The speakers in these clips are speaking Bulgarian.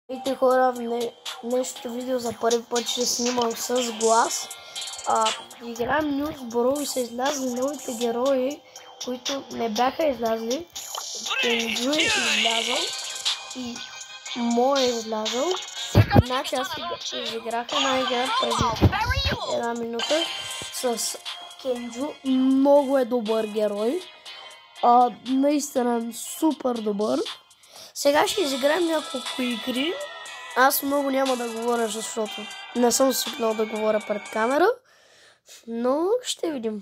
Здравейте хора, в днешното видео за първи път ще снимам с глас. Играем News Brawl и са излязли новите герои, които не бяха излязли. Кенджу е излязъл и Мо е излязъл. Значи аз изиграх една игра преди една минута с Кенджу. Много е добър герой. Наистина супер добър. Сега ще изиграем няколко игри. Аз много няма да говоря, защото не съм свикнал да говоря пред камера. Но ще видим.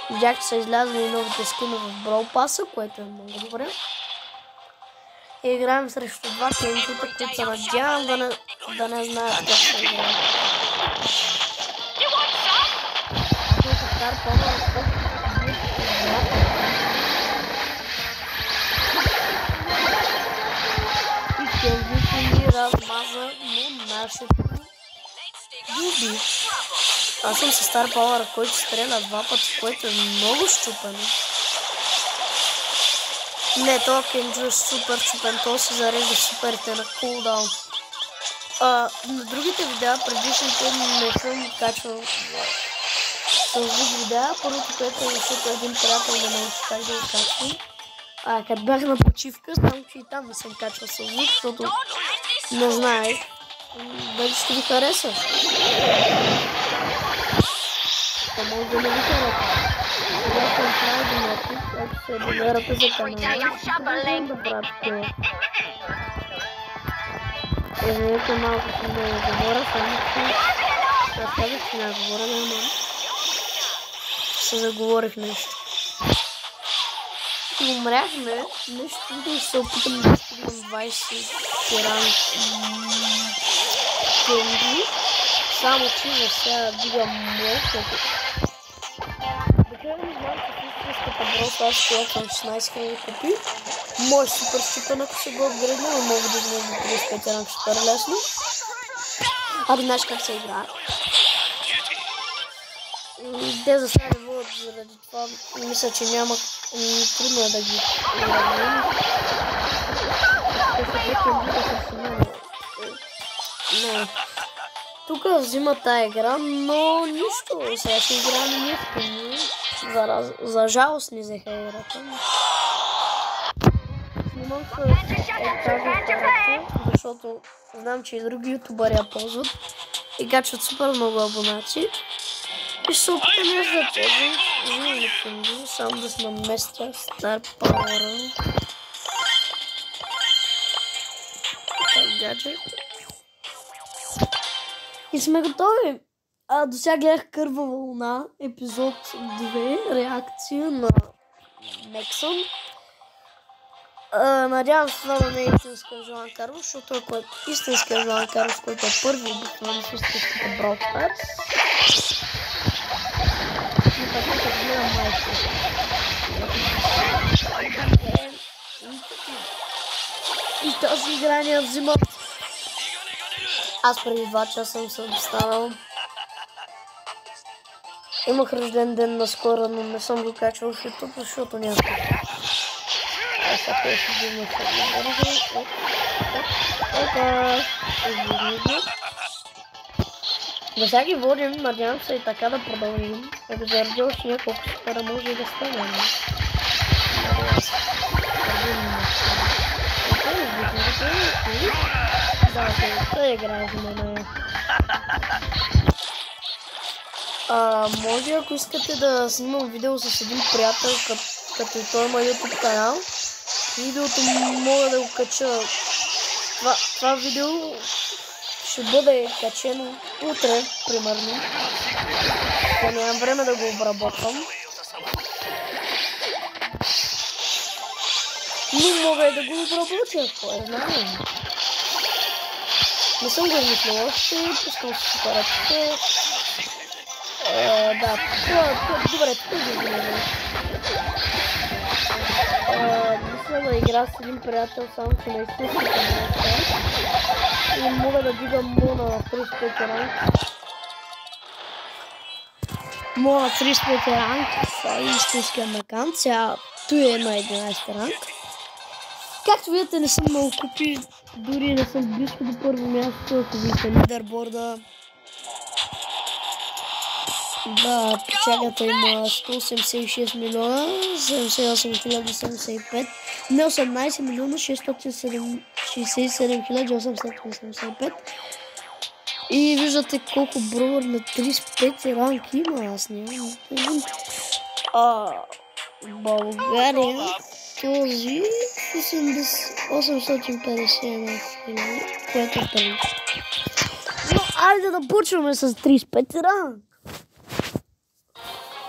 Видях, че са излязли новите скини в Brawl Pass, което е много добре. И играем срещу два клиентите, които се надявам да не знаят как се играем. Кенджу ни размаза, но нашето губи. Аз съм със Star Power, който стреля два пъти, което е много щупено. Не, това Кенджу е супер щупен, то се зарежда суперите на кулдаун. На другите видеа, предишните не съм качвал с звук видеа. Първото, което е, защото един приятел не научи как да го качвам. Като бях на почивка, само че и там не съм качвал със звук, защото не знаех дали ще ви хареса. Това може да не ви хареса. Сега съм прави донати, ако се абонирате за канала, ще да правя такова. Извинете малко съм да не говоря, само че аз казах, че не говоря, но се заговорих нещо. Умряхме, нещо да се опитам да стигнем 20 ранг Кенджу, само че не сега дигам Мо, да не знам, че в истинската Brawl аз стоя към 16 000 купи. Мой супер щупен, ако се го отгредна, но мога да измога до 35 ранг супер лесно. Знаеш как се играе? Те за сега не водят, заради това мисля, че няма трудно да ги уравним. Не. Тук взима тая игра, но нищо. Сега ще играем нефтини. За жалост ни взеха играта. Снимам с тази апарата, защото знам, че и други ютубъри я ползват и качват супер много абонати. И ще се опитам аз да ползвам. Взимам Кенджу, само да се наместя Star Power. Гаджет. И сме готови. До сега гледах Кърва вълна, епизод 2, реакция на Нексон. Надявам се това да не е истинска Жоан Карлос, защото ако е истинска Жоан Карлос, който е първи обикновено в истинската Brawl Stars. И така се гледам майка. И тази игра не я взима. Аз преди 2 часа съм станал. Имах рожден ден наскоро, но не съм го качвал в YouTube, защото няма. Аз ако ще взима се. Да сега ги водим, надявам се и така да продължим. Заради още няколко супера може и да стане. Да, той играе за мен. Може, ако искате да снимам видео с един приятел, като и той има YouTube канал, видеото мога да го кача. Това видео ще бъде качено утре, примерно. Да нямам време да го обработвам. Но мога и да го обработя, кой знае. Не съм го измислил още, пускам се сепаратите. Да, добре, тук го измислил. Мисля да игра с един приятел, само че на истинската мрежа. И мога да дигам Мо на 35 ранг. Мо на 35 ранг, това е истинския американец. Сега той е на 11 ранг. Както видите, не съм много купи. Дори не съм близко до първо място, ако видите лидерборда. Да, печалята има 186 милиона, 78 075, не 18 милиона, 667 885. И виждате колко броер на 35 ранг има, аз нямам. България, този 851 хиляди, което е първи. Но айде да почваме с 35 ранг.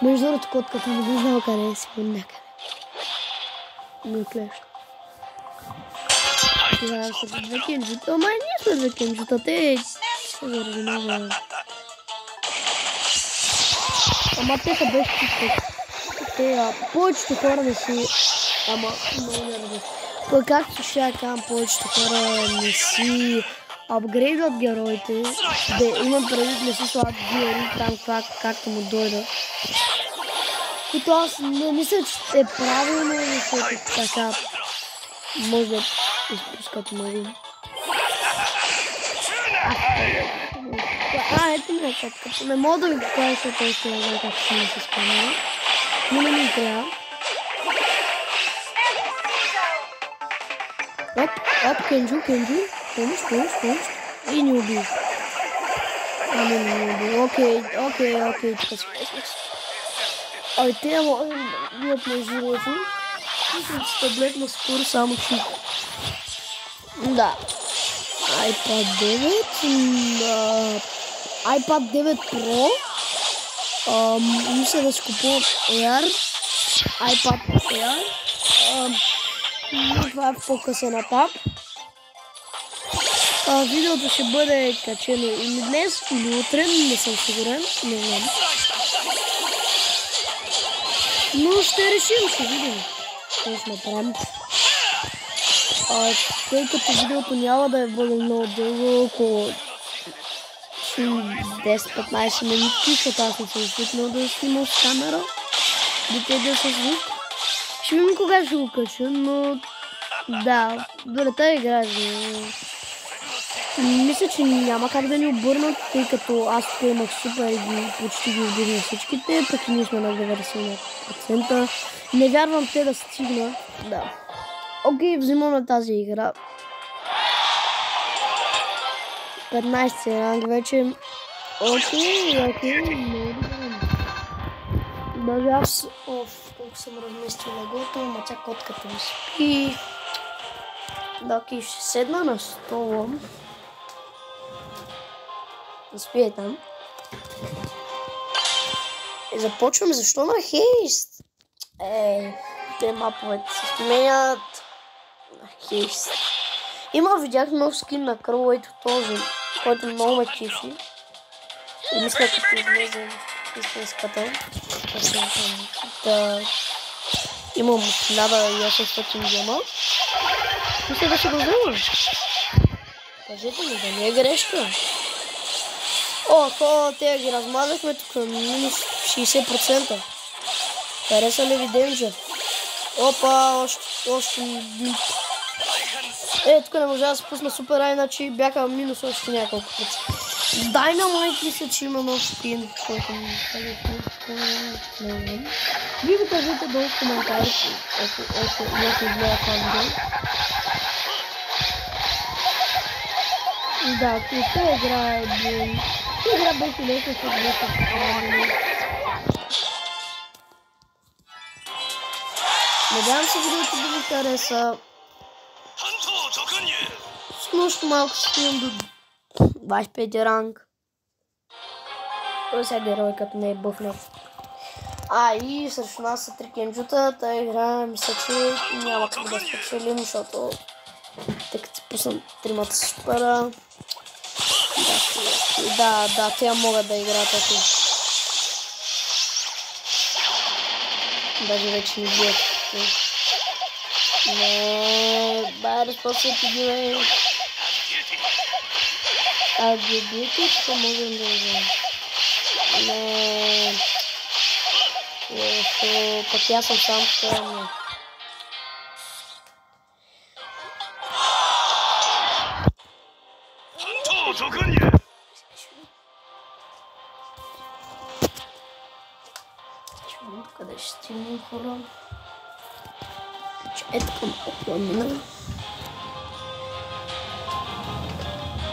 Между другото, котката не би знал къде е, си някъде. Не клеща. Сега са две кенджута, ама и ние сме две кенджута, те се заразумава. Ама те са без чисто. Те, повечето хора не си... Ама, много не ради. Пък както ще я казвам, повечето хора не си апгрейдват героите. Да имам предвид, не си слагат герои там както му дойдат. Като аз не мисля, че е правилно, защото така може да изпускат много. Ето ми е котката. Не мога да ви покажа, защото още не знам как ще ми се спомня. Но не ми трябва. Оп, Кенджу. Помощ. И ни убил. Не убил. Окей, така си песнах. Ай, те могат да бият на живота. Мисля, че таблет на скоро само че... Да. iPad 9 Pro. Мисля да си купувам Air. iPad Air. Но това е в по-късен етап. Видеото ще бъде качено или днес, или утре, не съм сигурен, не знам. Но ще решим, ще видим. Какво ще направим. Тъй като видеото няма да бъде много дълго, около 10-15 минути, защото аз не съм свикнал да снимам с камера. Да с звук. Ще видим кога ще го кача, но да, долета игра. Мисля, че няма как да ни обърнат, тъй като аз тук имах супер и почти ги обирна всичките, пък и ние сме на 90%. Не вярвам те да стигнат. Да. Окей, взимаме тази игра. 15 ранг вече. Окей. Даже аз... колко съм разместил леглото, ама тя котката ми спи. Да, окей, ще седна на стола. Да спие там. Започвам, защо на хейст? Те маповете се сменят. Хейст. Видях нов скин на Кръл, ето този, който много ме кифи. И мисля, като излезе истинската. Да имам 1800 гема. Мисля да ще го взема. Кажете ми, да не е грешка. Те ги размазахме тук, минус 60%. Хареса ли ви Денджа? Опа, още един. Тук не можа да се пусна супер, иначе бяха минус още няколко пъти. Дайнамайт мисля, че има нов скин, който ми казва. Вие го кажете долу в коментарите, ако някой гледа това видео. Да, това игра е блин. Това игра беше лесно с отблъска. Надявам се видеото да ви хареса. С нощ малко ще стигам до 25 ранг. Той сега герой като не е бъфнат. И срещу нас са 3 кенджута. Тая игра мисля, че няма как да спечелим, защото тъй като си пуснам тримата супера. Да, те могат да играят ако. Даже вече не бият. Не, разпочвайте ги, бе. Ги биете, какво можем да вземем? Не. Пък аз съм сам така. Къде ще стигнем, хора? Ето към планина.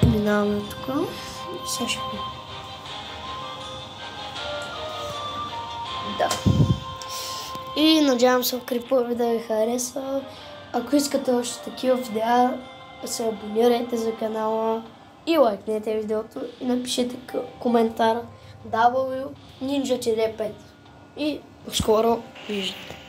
Минаваме тук. Сега ще видим. Да. И надявам се Крипър да ви хареса. Ако искате още такива видеа, се абонирайте за канала и лайкнете видеото и напишете коментар W Ninja 5. И скоро виждате.